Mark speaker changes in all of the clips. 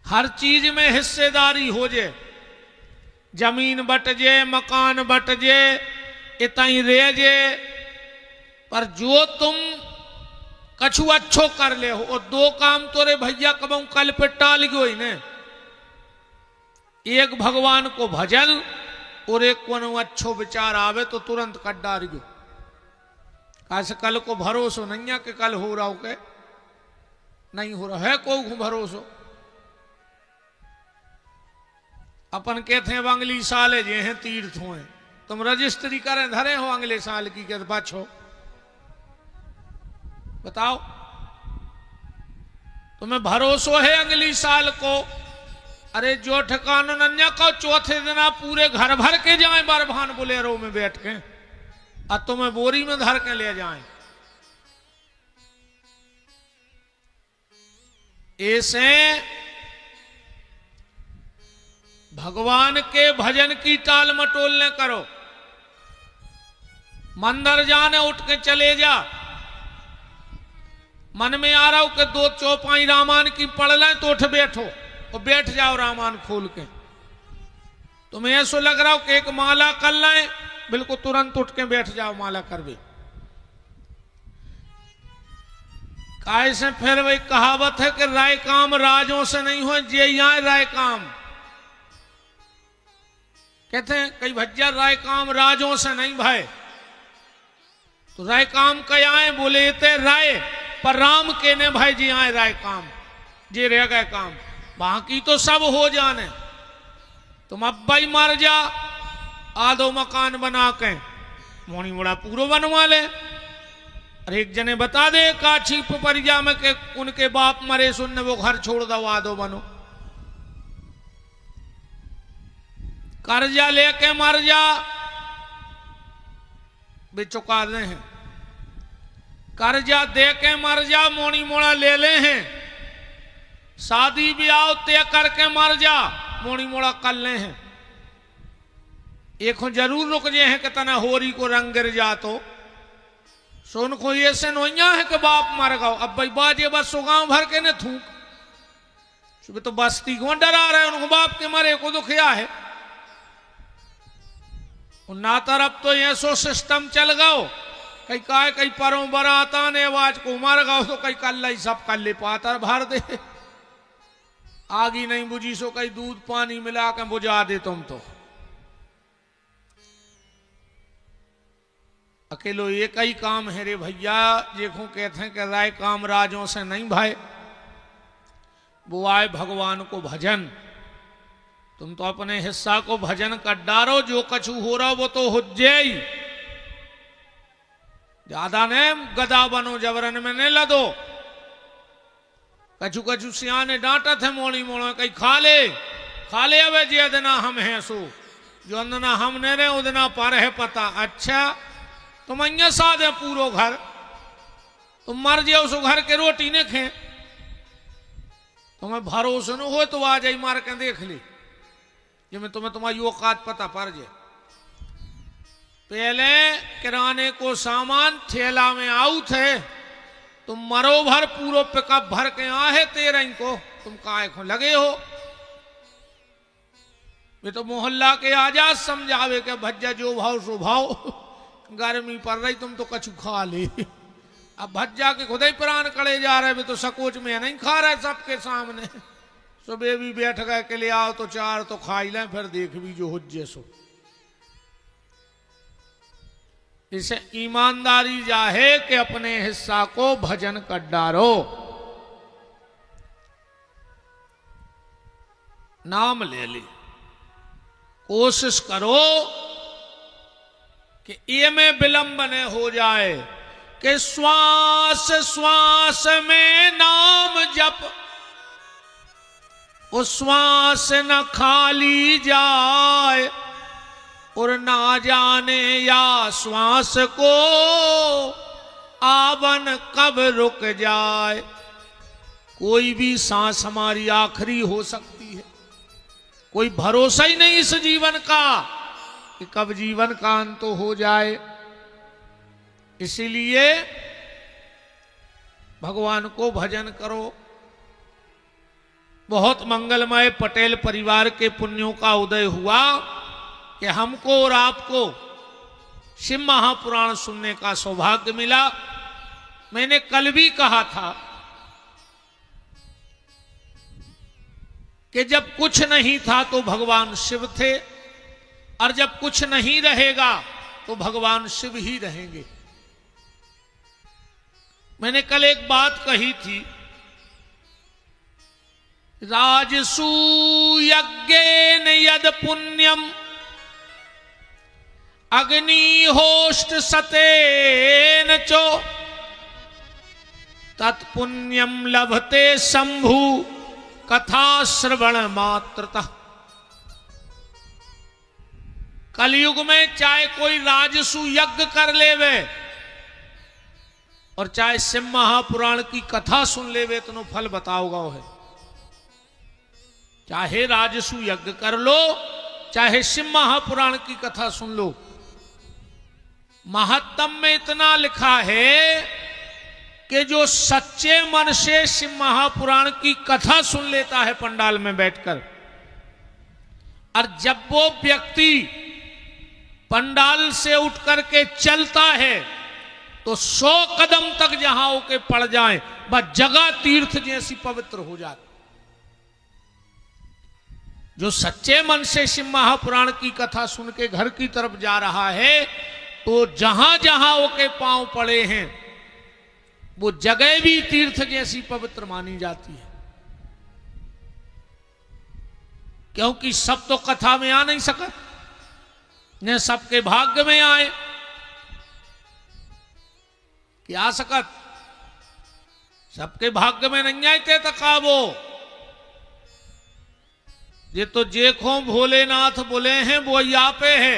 Speaker 1: हर चीज में हिस्सेदारी हो जे, जमीन बट जे, मकान बट जे, इतना ही रह जे, पर जो तुम कछु अच्छो कर ले हो। और दो काम तोरे भैया कबू कल पे टाल गयो ही ने, एक भगवान को भजन और एक को अच्छो विचार आवे तो तुरंत कट डार गयो। कैसे कल को भरोसो नहीं है कि कल हो रहा हो के नहीं हो रहा है, को भरोसो। अपन कहते हैं अगली साल जे हैं तीर्थ हुए, तुम रजिस्ट्री करें धरे हो अगले साल की के बचो, बताओ तुम्हें भरोसो है अगली साल को? अरे जो ठिकाना नन्या को चौथे दिन आप पूरे घर भर के जाए बरभान बोलेरो में बैठ के, और तुम्हें बोरी में धर के ले जाएं। ऐसे भगवान के भजन की टाल मटोल न करो। मंदिर जाने उठ के चले जा, मन में आ रहा हो कि दो चौपाई रामायण की पढ़ लें तो उठ बैठो और बैठ जाओ रामायण खोल के। तुम्हें ऐसा लग रहा हो कि एक माला कर लें, बिल्कुल तुरंत उठ के बैठ जाओ माला कर भी। कैसे फिर वही कहावत है कि राय काम राजों से नहीं हो, जे यहाँ राय काम। कहते हैं कई भज्जा राय काम राजों से नहीं भाई, तो राय काम क्या है? बोले ते राय पर राम के ने भाई जी आए राय काम, जे रह गए काम, बाकी तो सब हो जाने। तुम अब भाई मर जा, आधो मकान बना के मोनी मोड़ा पूरा बनवा ले। अरे एक जने बता दे काछी परिजा में के उनके बाप मरे सुनने वो घर छोड़ दो आधो बनो। कर्जा लेके मर जा, वे चुका दे हैं। कर्जा दे के मर जा, मोनी मोड़ा ले ले हैं। शादी ब्याह तय करके मर जा, मोनी मोड़ा कर ले हैं। एक जरूर रुक जे हैं कि तना होरी को रंग गिर जा तो सोन को ये से नोइया है कि बाप मर गओ। अब भाई बाजे बस गांव भर के न थूक, सुबह तो बस्ती को डरा रहे उनको बाप के मरे को तो खिया है। ना तरफ तो ऐसो सिस्टम चल गओ, कई काय कई परों बराता ने आवाज को मर गओ तो कई कल ही सब कल ले पातर भर दे। आगी नहीं बुझी सो कई दूध पानी मिला के बुझा दे तुम तो। अकेलो एक ही काम है रे भैया, देखो कहते हैं कि राय काम राजों से नहीं भाई, वो आए भगवान को भजन। तुम तो अपने हिस्सा को भजन कर डारो, जो कछु हो रहा वो तो हो जाए। ज्यादा ने गदा बनो, जबरन में नहीं लदो। कछु कछु सियाने डांटा थे मोड़ी मोड़ा, कहीं खा ले अबे जे देना हम हैं सो, जो अंदना हम ने रहे उदना पर है पता। अच्छा तुम अन्य साध है पूरो घर, तुम मर जाओ सो घर के रोटी ने खे। तुम्हें भरोसा न हो तो आ जाई मार के देख ली, जिसमें तुम्हें तुम्हारी औकात पता पड़ जाए। पहले किराने को सामान थैला में आऊ थे, तुम मरो भर पूरो पिकअप भर के आहे तेरे को, तुम काहे को लगे हो? वे तो मोहल्ला के आजाद समझावे के भज्जा जो भाव सो भाव, गर्मी पड़ रही तुम तो कछु खा ले। अब भज्जा के खुद ही प्राण कड़े जा रहे, वे तो सकोच में नहीं खा रहे सबके सामने। सुबह भी बैठ गए के ले आओ तो चार तो खा ही लें, फिर देख भी जो हुज्जे सो। इसे ईमानदारी जाहे कि अपने हिस्सा को भजन कर डारो। नाम ले ली, कोशिश करो कि ये में विलंब न हो जाए, कि श्वास श्वास में नाम जप, उस श्वास न खाली जाए, और ना जाने या श्वास को आवन कब रुक जाए। कोई भी सांस हमारी आखिरी हो सकती है, कोई भरोसा ही नहीं इस जीवन का कि कब जीवन का अंत हो जाए। इसीलिए भगवान को भजन करो। बहुत मंगलमय पटेल परिवार के पुण्यों का उदय हुआ कि हमको और आपको शिव महापुराण सुनने का सौभाग्य मिला। मैंने कल भी कहा था कि जब कुछ नहीं था तो भगवान शिव थे, और जब कुछ नहीं रहेगा तो भगवान शिव ही रहेंगे। मैंने कल एक बात कही थी, राजसूयज्ञेन यद पुण्यम अग्निहोष्ट सतेन चो तत्पुण्यम लभते शंभु कथा श्रवण मात्रतः। कलयुग में चाहे कोई राजसु यज्ञ कर लेवे और चाहे शिव महापुराण की कथा सुन लेवे तो फल बताओगा है। चाहे राजसु यज्ञ कर लो, चाहे शिव महापुराण की कथा सुन लो। महात्म में इतना लिखा है कि जो सच्चे मन से शिव महापुराण की कथा सुन लेता है पंडाल में बैठकर, और जब वो व्यक्ति पंडाल से उठ करके चलता है तो 100 कदम तक जहां होके पड़ जाए वह जगह तीर्थ जैसी पवित्र हो जाती। जो सच्चे मन से शिव महापुराण की कथा सुन के घर की तरफ जा रहा है तो जहां जहां होके पांव पड़े हैं वो जगह भी तीर्थ जैसी पवित्र मानी जाती है। क्योंकि सब तो कथा में आ नहीं सकत, न सबके भाग्य में आए कि आ सकत। सबके भाग्य में नहीं आते तकाबो। ये तो जेखो भोलेनाथ बोले हैं वो यहाँ पे है,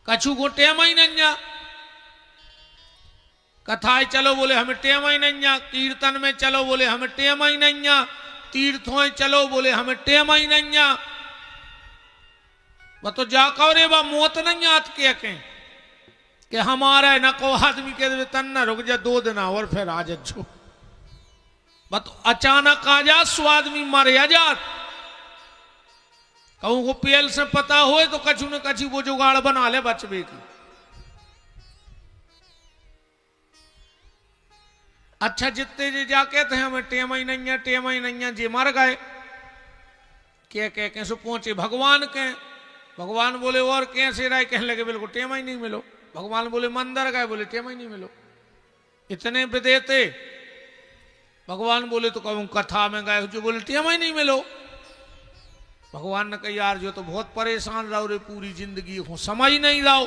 Speaker 1: कछु को टेम ही नहीं। कथाएं चलो बोले हमें टेम ही नहीं, कीर्तन में चलो बोले हमें टेम ही नहीं, तीर्थों चलो बोले हमें टेम ही नहीं। वह तो जाकर रे बा मौत नहीं आत के कि हमारा न को आदमी के तन न रुक जा 2 दिन और फिर आ जो। वह तो अचानक आ जा सो आदमी मारे आजाद। कहूं को पेल से पता होए तो कछु न कछु वो जुगाड़ बना ले बचबे की। अच्छा जितने जे जाके थे हमें टेम ही नहीं है, टेम ही नहीं है, जे मर गए के सो पहुंचे भगवान के। भगवान बोले और कैसे रहे, कहने लगे बिल्कुल टेम ही नहीं मिलो। भगवान बोले मंदिर गए, बोले टेम ही नहीं मिलो। इतने पे देते भगवान बोले तो कहूं कथा में गए, जो बोले टेम ही नहीं मिलो। भगवान ने कहा यार जो तो बहुत परेशान रहो रे पूरी जिंदगी हो, समझ नहीं रहो।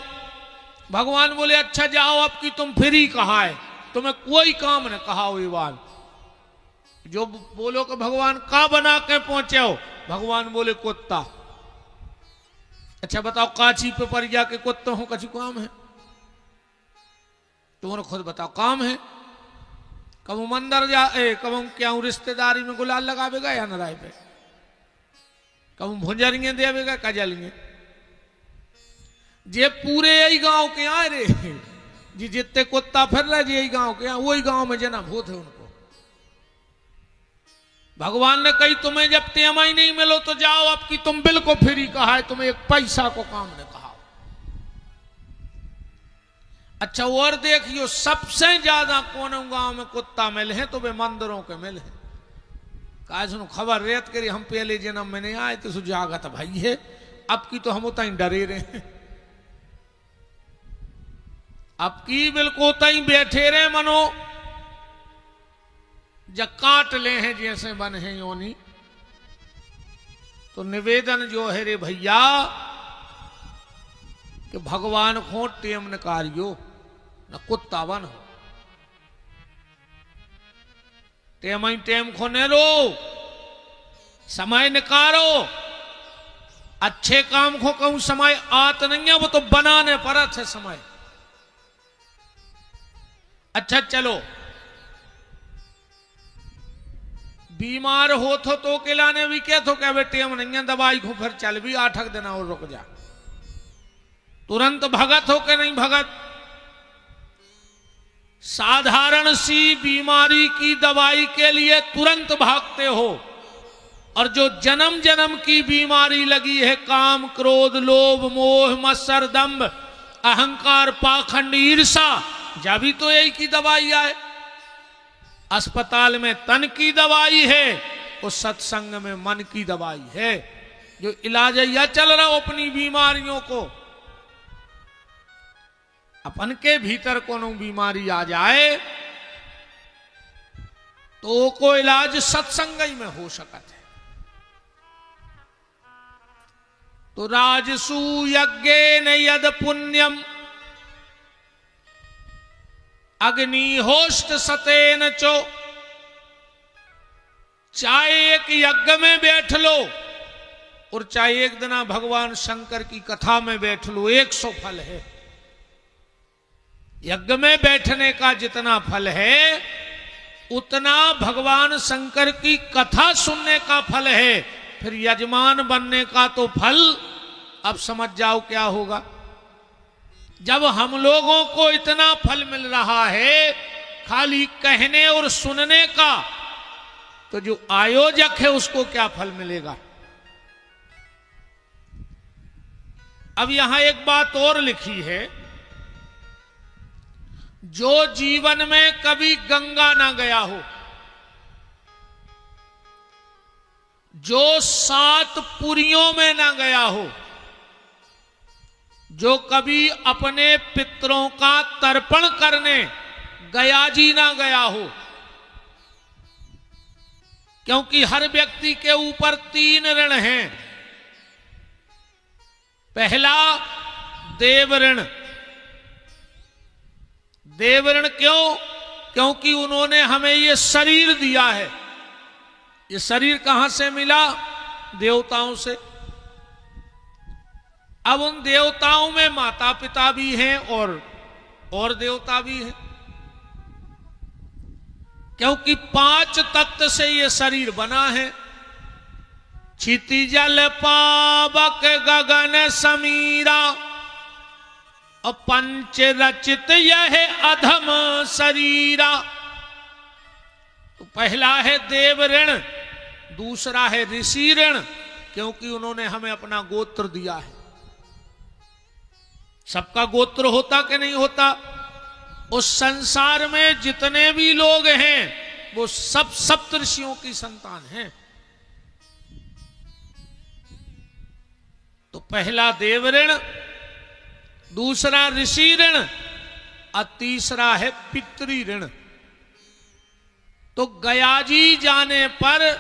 Speaker 1: भगवान बोले अच्छा जाओ अब की तुम फ्री कहा है, तुम्हें कोई काम न कहा हुई बात। जो बोलो कि भगवान का बना के पहुंचे हो, भगवान बोले कुत्ता। अच्छा बताओ काची पे पर जाके कुत्ता हो कछु काम है? तुमने खुद बताओ काम है? कब मंदिर जा कब क्या रिश्तेदारी में गुलाल लगावेगा या नाराय पे? कब भुंजरिए देवेगा कजलिए? जे पूरे यही गांव के आए रे जी, जितने कुत्ता फिर रहे जी यही गांव के, वही गांव में जना भूत है उनको। भगवान ने कही तुम्हें जब टेम ही नहीं मिलो तो जाओ अब की तुम बिल्कुल फ्री कहा है, तुम्हें एक पैसा को काम ने कहा। अच्छा और देखियो सबसे ज्यादा कौन गांव में कुत्ता मिले हैं तो वे मंदिरों के मिले हैं। कहा सुनो खबर रेत करी हम पहले जन्म में नहीं आए तो सुजागत भाई है, अब की तो हम उतना डरे रहे हैं। अब की बिल्कुल उतना बैठे रहे मनो जब काट ले हैं जैसे बन है योनी। तो निवेदन जो है रे भैया कि भगवान को टेम निकालियो न कुत्ता बन हो। टेम ही टेम को ने रो, समय निकालो। अच्छे काम को कहूं समय आत नहीं है, वो तो बनाने परत है समय। अच्छा चलो बीमार हो तो किलाने भी क्या तो क्या बेटे हम नहीं दवाई को फिर चल भी 8 दिन और रुक जा, तुरंत भगत हो के नहीं भगत। साधारण सी बीमारी की दवाई के लिए तुरंत भागते हो, और जो जन्म जन्म की बीमारी लगी है, काम क्रोध लोभ मोह मत्सर दंभ अहंकार पाखंड ईर्षा, जा भी तो यही की दवाई आए। अस्पताल में तन की दवाई है, उस सत्संग में मन की दवाई है। जो इलाज या चल रहा हो अपनी बीमारियों को, अपन के भीतर कोनो बीमारी आ जाए तो को इलाज सत्संग ही में हो सकता है। तो राजसु यज्ञेन यद पुण्यम अग्निहोष्ट सतेन चो, चाहे एक यज्ञ में बैठ लो और चाहे एक दिन भगवान शंकर की कथा में बैठ लो, 100 फल है। यज्ञ में बैठने का जितना फल है उतना भगवान शंकर की कथा सुनने का फल है। फिर यजमान बनने का तो फल अब समझ जाओ क्या होगा। जब हम लोगों को इतना फल मिल रहा है खाली कहने और सुनने का, तो जो आयोजक है उसको क्या फल मिलेगा। अब यहां एक बात और लिखी है, जो जीवन में कभी गंगा ना गया हो, जो 7 पुरियों में ना गया हो, जो कभी अपने पितरों का तर्पण करने गया जी ना गया हो, क्योंकि हर व्यक्ति के ऊपर 3 ऋण हैं। पहला देव ऋण। देव ऋण क्यों? क्योंकि उन्होंने हमें ये शरीर दिया है। ये शरीर कहां से मिला? देवताओं से। अब उन देवताओं में माता पिता भी हैं और देवता भी हैं, क्योंकि 5 तत्व से ये शरीर बना है। क्षिति जल पावक गगन समीरा और पंच रचित यह अधम शरीरा। तो पहला है देव ऋण, दूसरा है ऋषि ऋण, क्योंकि उन्होंने हमें अपना गोत्र दिया है। सबका गोत्र होता कि नहीं होता? उस संसार में जितने भी लोग हैं वो सब सप्तऋषियों की संतान हैं। तो पहला देव ऋण, दूसरा ऋषि ऋण और तीसरा है पितृ ऋण। तो गयाजी जाने पर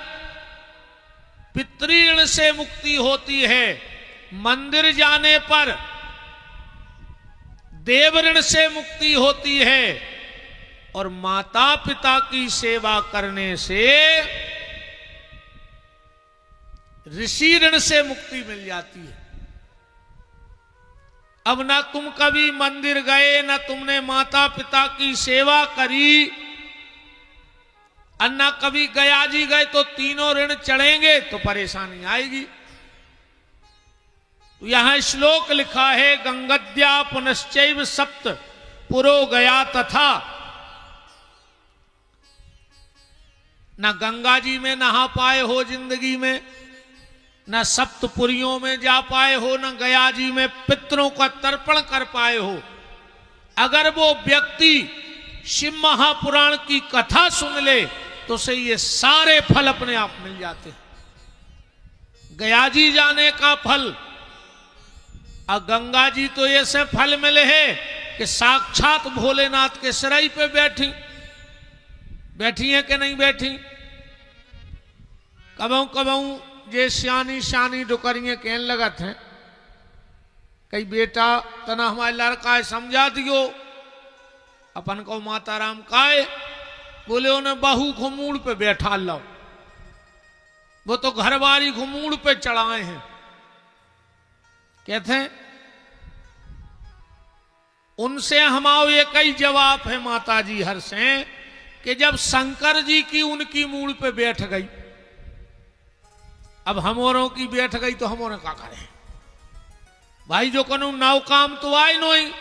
Speaker 1: पितृ ऋण से मुक्ति होती है, मंदिर जाने पर देव ऋण से मुक्ति होती है, और माता पिता की सेवा करने से ऋषि ऋण से मुक्ति मिल जाती है। अब ना तुम कभी मंदिर गए, ना तुमने माता पिता की सेवा करी, और ना कभी गया जी गए, तो तीनों ऋण चढ़ेंगे तो परेशानी आएगी। तो यहां श्लोक लिखा है, गंगद्या पुनश्चैव सप्त पुरो गया तथा। ना गंगा जी में नहा पाए हो जिंदगी में, न सप्तपुरियों में जा पाए हो, न गया जी में पितरों का तर्पण कर पाए हो। अगर वो व्यक्ति शिव महापुराण की कथा सुन ले तो उसे ये सारे फल अपने आप मिल जाते हैं। गया जी जाने का फल, और गंगा जी तो ऐसे फल मिले हैं कि साक्षात भोलेनाथ के सिराई पे बैठी हैं कि नहीं बैठी। कबहू कबहू जे सियानी शानी डुकरिए कहने लगत हैं, कई बेटा तना हमारे लड़का है समझा दियो, अपन को माता राम काए, बोले उन्हें बहू घुमूड़ पे बैठा लो, वो तो घरवारी घुमूड़ पे चढ़ाए हैं। कहते हैं उनसे हमारा एक ही जवाब है माता जी हर से, कि जब शंकर जी की उनकी मूड़ पे बैठ गई, अब हमोरों की बैठ गई तो हमोरे क्या करें भाई। जो कनु नाव काम तो आए नहीं,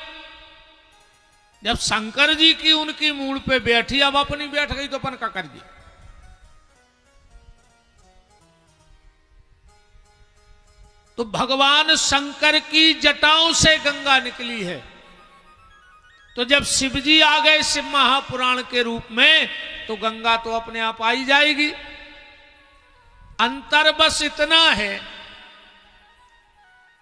Speaker 1: जब शंकर जी की उनकी मूड पे बैठी, अब अपनी बैठ गई तो अपन का करिए। तो भगवान शंकर की जटाओं से गंगा निकली है। तो जब शिव जी आ गए शिव महापुराण के रूप में, तो गंगा तो अपने आप आई जाएगी। अंतर बस इतना है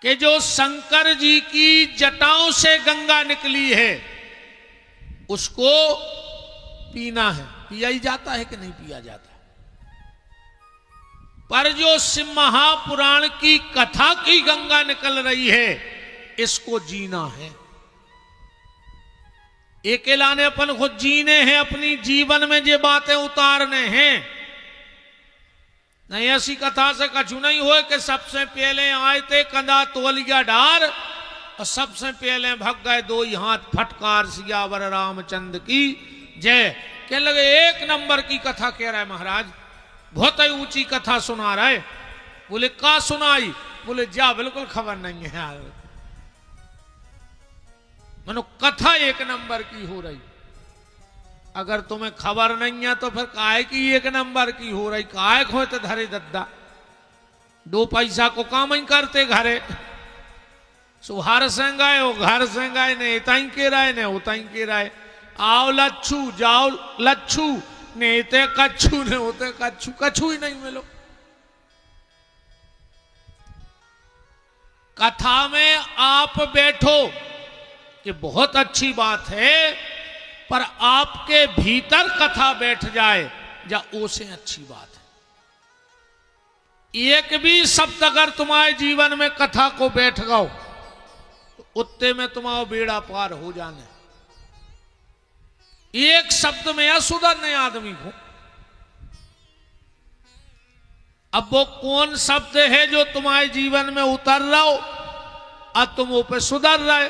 Speaker 1: कि जो शंकर जी की जटाओं से गंगा निकली है उसको पीना है। पिया ही जाता है कि नहीं पिया जाता? पर जो शिव महापुराण की कथा की गंगा निकल रही है, इसको जीना है। अकेला ने अपन खुद जीने हैं, अपनी जीवन में ये बातें उतारने हैं। नहीं ऐसी कथा से कछु नहीं हो कि सबसे पहले आए थे कंधा तोलिया डार और सबसे पहले भग गए दो ही हाथ फटकार, सियावर रामचंद्र की जय। कह लगे एक नंबर की कथा कह रहा है महाराज, बहुत ही ऊंची कथा सुना रहा है। बोले का सुनाई? बोले जा बिल्कुल खबर नहीं है यार, मनो कथा एक नंबर की हो रही। अगर तुम्हें खबर नहीं है तो फिर काहे की एक नंबर की हो रही? काहे खोते धरे दद्दा, दो पैसा को काम ही करते घरे। सुहार से गए वो घर से गए, ने इताई के राय ने उताई के राय। आओ लच्छू जाओ लच्छू, ने इते कच्छू ने होते कच्छू, कच्छू ही नहीं मिलो। कथा में आप बैठो कि बहुत अच्छी बात है, पर आपके भीतर कथा बैठ जाए या ओसे अच्छी बात है। एक भी शब्द अगर तुम्हारे जीवन में कथा को बैठ गओ तो उत्ते में तुम्हारा बेड़ा पार हो जाने। एक शब्द में या सुधरने आदमी को। अब वो कौन शब्द है जो तुम्हारे जीवन में उतर रहा हो और तुम वो पे सुधर रहे?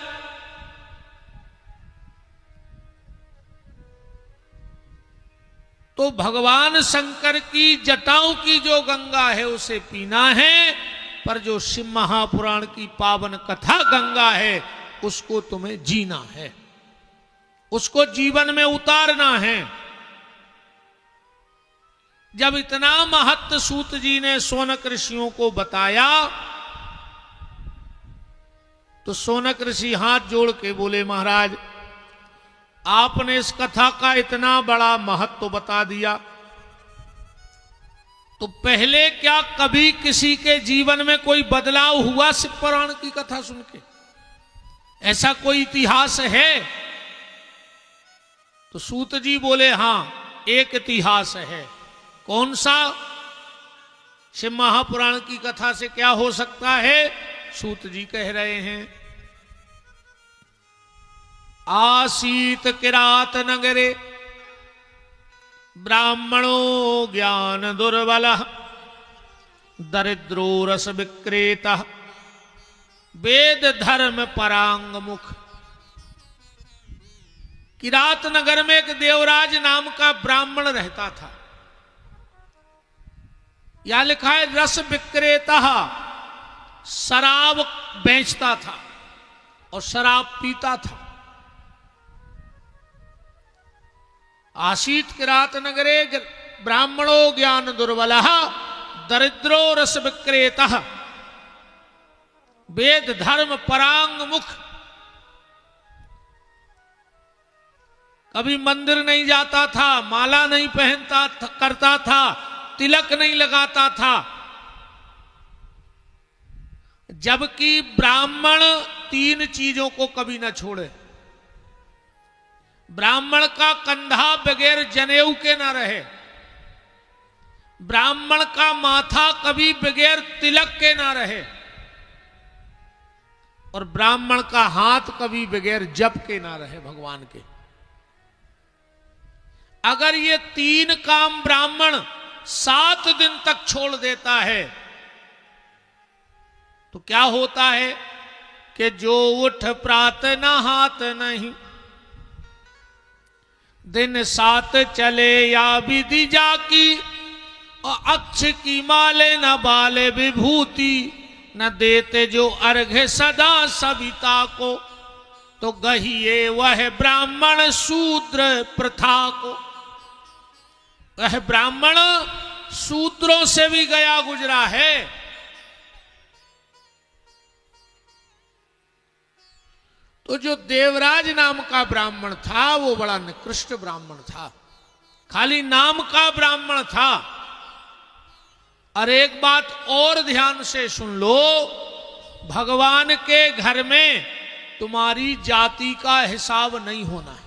Speaker 1: तो भगवान शंकर की जटाओं की जो गंगा है उसे पीना है, पर जो शिव महापुराण की पावन कथा गंगा है उसको तुम्हें जीना है, उसको जीवन में उतारना है। जब इतना महत्व सूत जी ने सोनक ऋषियों को बताया तो सोनक ऋषि हाथ जोड़ के बोले महाराज आपने इस कथा का इतना बड़ा महत्व बता दिया, तो पहले क्या कभी किसी के जीवन में कोई बदलाव हुआ शिव पुराण की कथा सुन के? ऐसा कोई इतिहास है? तो सूत जी बोले हां एक इतिहास है। कौन सा? शिव महापुराण की कथा से क्या हो सकता है? सूत जी कह रहे हैं आसीत किरात नगरे ब्राह्मणो ज्ञान दुर्बल दरिद्रो रस विक्रेता वेद धर्म परांग मुख। किरात नगर में एक देवराज नाम का ब्राह्मण रहता था। यहां लिखा है रस विक्रेता, शराब बेचता था और शराब पीता था। आसीत किरात नगरे ब्राह्मणो ज्ञान दुर्बल दरिद्रो रस विक्रेता वेद धर्म परांग मुख। कभी मंदिर नहीं जाता था, माला नहीं पहनता करता था, तिलक नहीं लगाता था। जबकि ब्राह्मण तीन चीजों को कभी न छोड़े। ब्राह्मण का कंधा बगैर जनेऊ के ना रहे, ब्राह्मण का माथा कभी बगैर तिलक के ना रहे, और ब्राह्मण का हाथ कभी बगैर जप के ना रहे भगवान के। अगर ये तीन काम ब्राह्मण 7 दिन तक छोड़ देता है तो क्या होता है कि जो उठ प्रात नहात नहीं, दिन 7 चले या विधि जाकी, और अक्ष की माले न बाले विभूति, न देते जो अर्घ्य सदा सविता को। तो गहिए वह ब्राह्मण शूद्र प्रथा को। वह ब्राह्मण शूद्रों से भी गया गुजरा है। तो जो देवराज नाम का ब्राह्मण था वो बड़ा निकृष्ट ब्राह्मण था, खाली नाम का ब्राह्मण था। और एक बात और ध्यान से सुन लो, भगवान के घर में तुम्हारी जाति का हिसाब नहीं होना है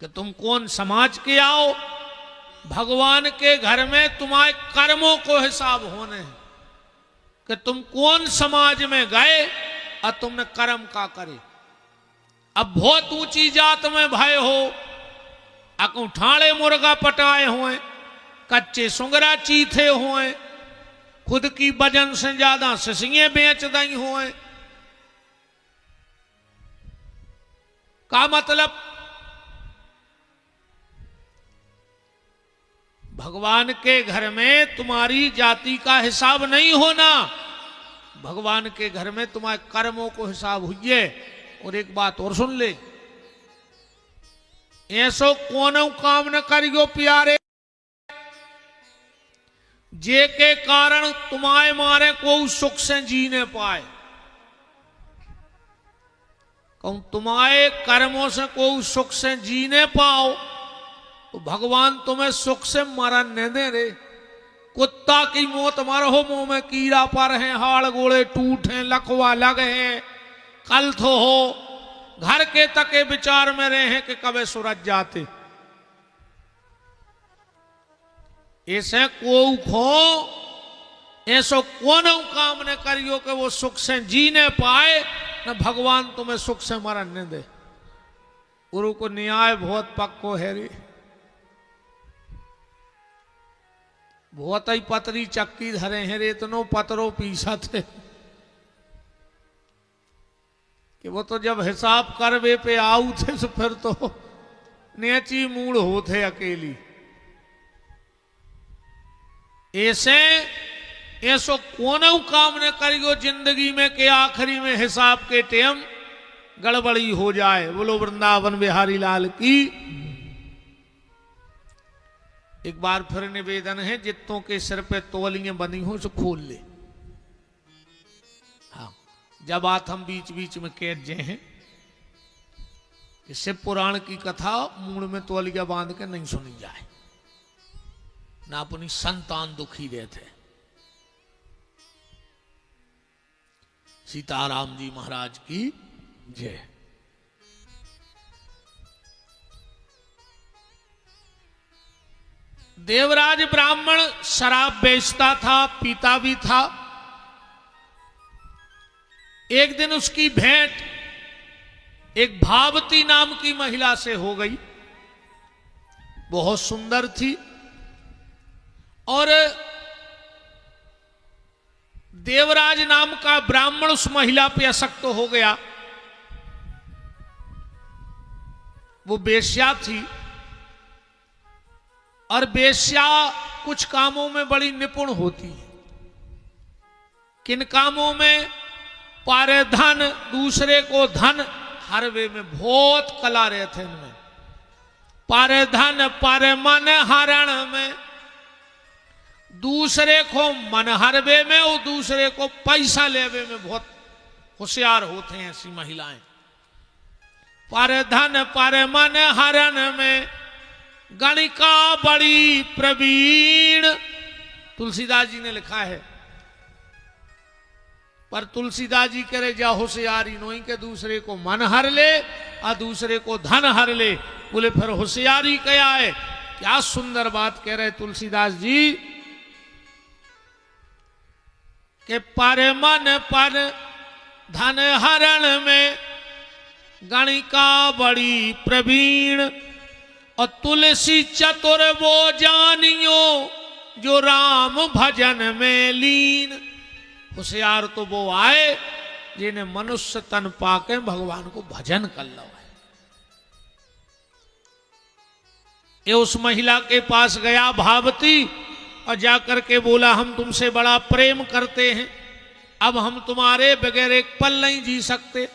Speaker 1: कि तुम कौन समाज के आओ। भगवान के घर में तुम्हारे कर्मों को हिसाब होने हैं कि तुम कौन समाज में गए और तुमने कर्म का करे। अब बहुत ऊंची जात में भय हो, अकू ठाणे मुर्गा पटाए हुए, कच्चे सुंगरा चीथे हुए, खुद की वजन से ज्यादा ससिए बेच दई हुए। का मतलब भगवान के घर में तुम्हारी जाति का हिसाब नहीं होना, भगवान के घर में तुम्हारे कर्मों को हिसाब हुई। और एक बात और सुन ले, ऐसो कोनो काम न करियो प्यारे जे के कारण तुम्हारे मारे को सुख से जीने पाए। कहूं तुम्हारे कर्मों से को सुख से जीने पाओ तो भगवान तुम्हें सुख से मरण न दे रे। कुत्ता की मौत मरो, मुंह में कीड़ा पर है, हाड़ गोड़े टूट हैं, लकवा लगे हैं, कल्थ हो, घर के तके विचार में रहे हैं कि कबे सूरज जाते। ऐसे को खो ऐसो कोनो काम न करियो कि वो सुख से जीने पाए, न भगवान तुम्हें सुख से मरण न दे। गुरु को न्याय बहुत पक्को है रे, बहुत ही पतरी चक्की धरे हैं रे, इतनो पतरो पीसा थे कि वो तो जब हिसाब करवे पे आऊ थे तो फिर तो नेची मूड होते अकेली। ऐसे ऐसो कोनो काम न करियो जिंदगी में के आखिरी में हिसाब के टेम गड़बड़ी हो जाए। बोलो वृंदावन बिहारी लाल की। एक बार फिर निवेदन है, जितों के सिर पे तौलियां बनी हो सो खोल ले। हाँ, जब बात हम बीच बीच में कह जे हैं कि शिव पुराण की कथा मूड में तौलिया बांध के नहीं सुनी जाए, ना अपनी संतान दुखी रहते। सीताराम जी महाराज की जय। देवराज ब्राह्मण शराब बेचता था, पीता भी था। एक दिन उसकी भेंट एक भावती नाम की महिला से हो गई, बहुत सुंदर थी। और देवराज नाम का ब्राह्मण उस महिला पे आसक्त हो गया। वो बेश्या थी और बेश्या कुछ कामों में बड़ी निपुण होती है। किन कामों में? पारे धन, दूसरे को धन हरवे में बहुत कला रहते इनमें। पारे धन पारे मन हरण में, दूसरे को मन हरवे में और दूसरे को पैसा लेवे में बहुत होशियार होते हैं ऐसी महिलाएं। पारे धन पारे मन हरण में गणिका बड़ी प्रवीण, तुलसीदास जी ने लिखा है। पर तुलसीदास जी करे जा होशियारी नोई के दूसरे को मन हर ले और दूसरे को धन हर ले। बोले फिर होशियारी क्या है? क्या सुंदर बात कह रहे तुलसीदास जी के पर मन पर धन हरण में गणिका बड़ी प्रवीण, और तुलसी चतुर वो जानियो जो राम भजन में लीन। होशियार तो वो आए जिन्हें मनुष्य तन पाके भगवान को भजन कर लो है। ये उस महिला के पास गया भावती और जाकर के बोला हम तुमसे बड़ा प्रेम करते हैं, अब हम तुम्हारे बगैर एक पल नहीं जी सकते।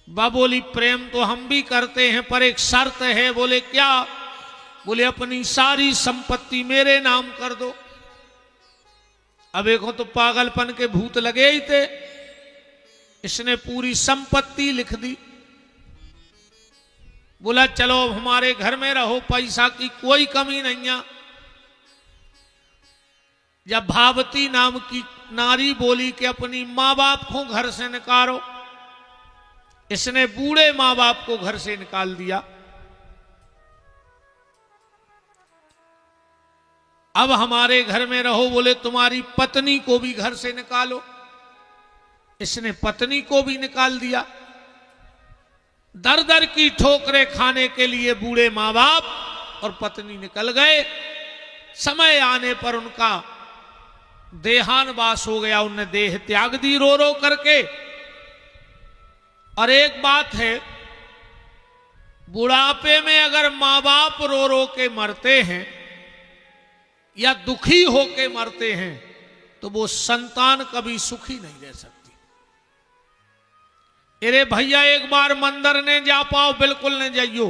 Speaker 1: बा बोली प्रेम तो हम भी करते हैं पर एक शर्त है। बोले क्या? बोले अपनी सारी संपत्ति मेरे नाम कर दो। अब एक तो पागलपन के भूत लगे ही थे, इसने पूरी संपत्ति लिख दी। बोला चलो अब हमारे घर में रहो, पैसा की कोई कमी नहीं है। जब भावती नाम की नारी बोली कि अपनी माँ बाप को घर से निकालो, इसने बूढ़े माँ बाप को घर से निकाल दिया। अब हमारे घर में रहो। बोले तुम्हारी पत्नी को भी घर से निकालो, इसने पत्नी को भी निकाल दिया। दर दर की ठोकरें खाने के लिए बूढ़े माँ बाप और पत्नी निकल गए। समय आने पर उनका देहानवास हो गया, उनने देह त्याग दी रो रो करके। और एक बात है, बुढ़ापे में अगर माँ बाप रो रो के मरते हैं या दुखी होके मरते हैं तो वो संतान कभी सुखी नहीं रह सकती। अरे भैया एक बार मंदिर ने जा पाओ बिल्कुल नहीं जाइयो,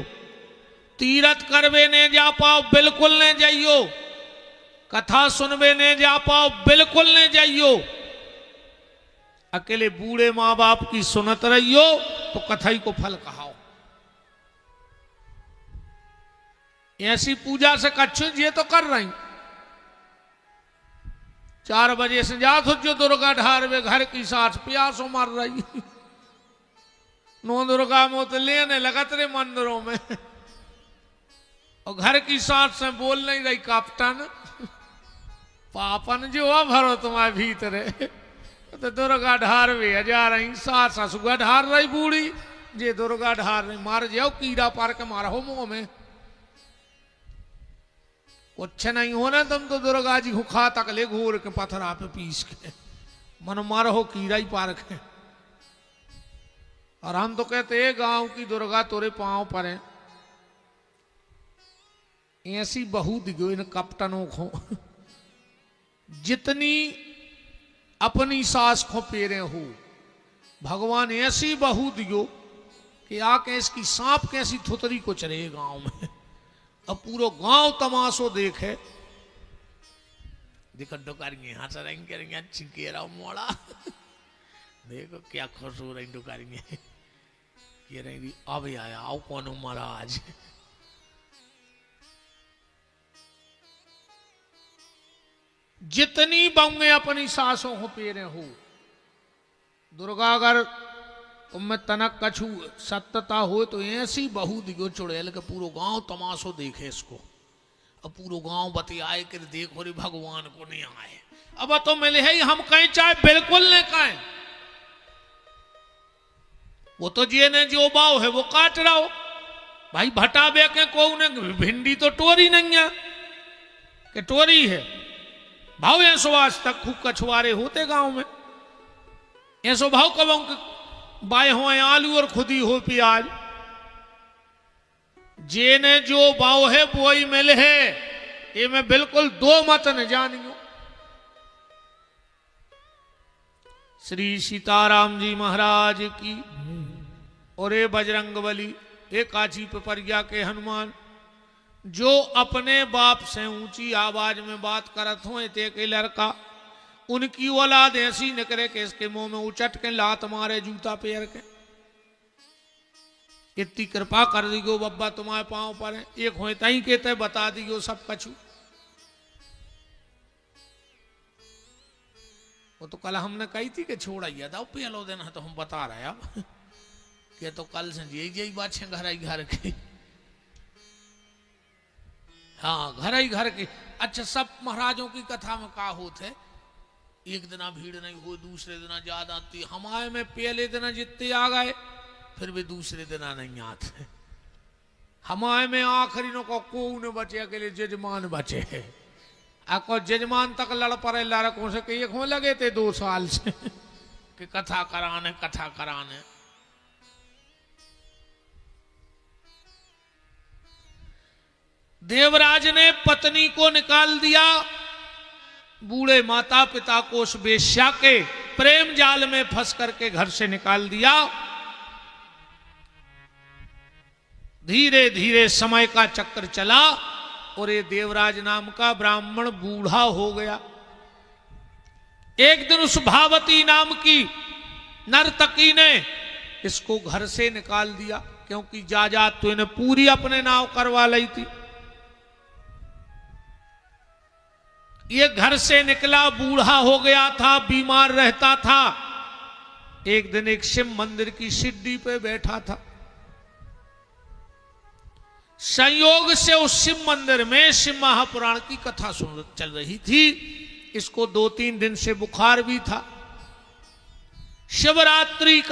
Speaker 1: तीरथ करवे ने जा पाओ बिल्कुल नहीं जाइयो, कथा सुनवे ने जा पाओ बिल्कुल नहीं जाइयो। अकेले बूढ़े माँ बाप की सुनत रहियो तो कथाई को फल कहाओ। ऐसी पूजा से कच्छू ये तो कर रही। 4 बजे से जा जो दुर्गा ढारवे घर की सास प्यासों मार रही। 9 दुर्गा में तो लेने लगत रे मंदिरों में, और घर की सास से बोल नहीं रही काप्टन पापन जो भरो तुम्हारे भीतर। तो दुर्गा ढारवे जा रही, सास ससुगा ढार रही बूढ़ी, जे दुर्गा ढार रही। मार जाओ कीड़ा पार के मारा हो मुंह में, कुछ नहीं होना। तुम तो दुर्गा जी को खा तक ले घोर के पथरा पे पीस के मन मारो कीड़ा ही पार के। और हम तो कहते हैं गांव की दुर्गा तोरे पांव पर है। ऐसी बहू दिखो इन कप्टनों को, जितनी अपनी सास को पेरे हो, भगवान ऐसी बहू दियो कि आके इसकी सांप कैसी थुतरी को चले गांव में। अब पूरा गांव तमाशो देखे। देखो डुकारियां हंस रही करेंगे, अच्छी कह रहा मोड़ा देखो क्या खुश हो रही डुकारियां कह रही अब आया आओ कौन महाराज। जितनी बहुएं अपनी सासों को पेरे हो, दुर्गा अगर उनमें तनक कछु सत्यता हो तो ऐसी बहू दिगो चुड़ैल के पूरा गांव तमाशो देखे इसको। अब पूरा गांव बतियाए कि देखो रे भगवान को नहीं आए। अब तो मिले है हम कहीं चाहे बिल्कुल नहीं कहें, वो तो जे ने जो बाव है वो काट रहा हो। भाई भटा बे के को भिंडी तो टोरी नहीं है कि टोरी है। भाव ऐसो आज तक खूब कछुआरे होते गांव में, ऐसो भाव कब बाए हो आलू और खुदी हो प्याज। जे ने जो भाव है वो ही मिले है, ये मैं बिल्कुल दो मत न जानियो। श्री सीताराम जी महाराज की। और ए बजरंगबली, ए काची पिपरिया के हनुमान, जो अपने बाप से ऊंची आवाज में बात करत हो ते के लड़का, उनकी औलाद ऐसी निकले कि इसके मुंह में उचट के लात मारे जूता पैर के। इतनी कृपा कर दियो बब्बा तुम्हारे पांव पर है। एक हो तही कहते बता दियो सब कछु। वो तो कल हमने कही थी कि छोड़ाइया था पहलो दिन है तो हम बता रहे अब कि तो कल से यही बात है घर आई घर की। हाँ घर ही घर की। अच्छा सब महाराजों की कथा में का होते, एक दिन भीड़ नहीं हो, दूसरे दिन ज्यादा आती। हमारे में पहले दिन जितने आ गए फिर भी दूसरे दिन नहीं आते। हमारे में आखिरी नो को न बचे, अकेले जजमान बचे। आपको जजमान तक लड़ पड़े लड़कों से कि एक हो लगे थे 2 साल से कि कथा कराने। देवराज ने पत्नी को निकाल दिया, बूढ़े माता पिता को उस वेश्या के प्रेम जाल में फंस करके घर से निकाल दिया। धीरे धीरे समय का चक्र चला और ये देवराज नाम का ब्राह्मण बूढ़ा हो गया। एक दिन उस भावती नाम की नर्तकी ने इसको घर से निकाल दिया, क्योंकि जायदाद तो इन्हें पूरी अपने नाव करवा ली थी। ये घर से निकला, बूढ़ा हो गया था, बीमार रहता था। एक दिन एक शिव मंदिर की सीढ़ी पे बैठा था। संयोग से उस शिव मंदिर में शिव महापुराण की कथा सुन चल रही थी। इसको 2-3 दिन से बुखार भी था। शिवरात्रि का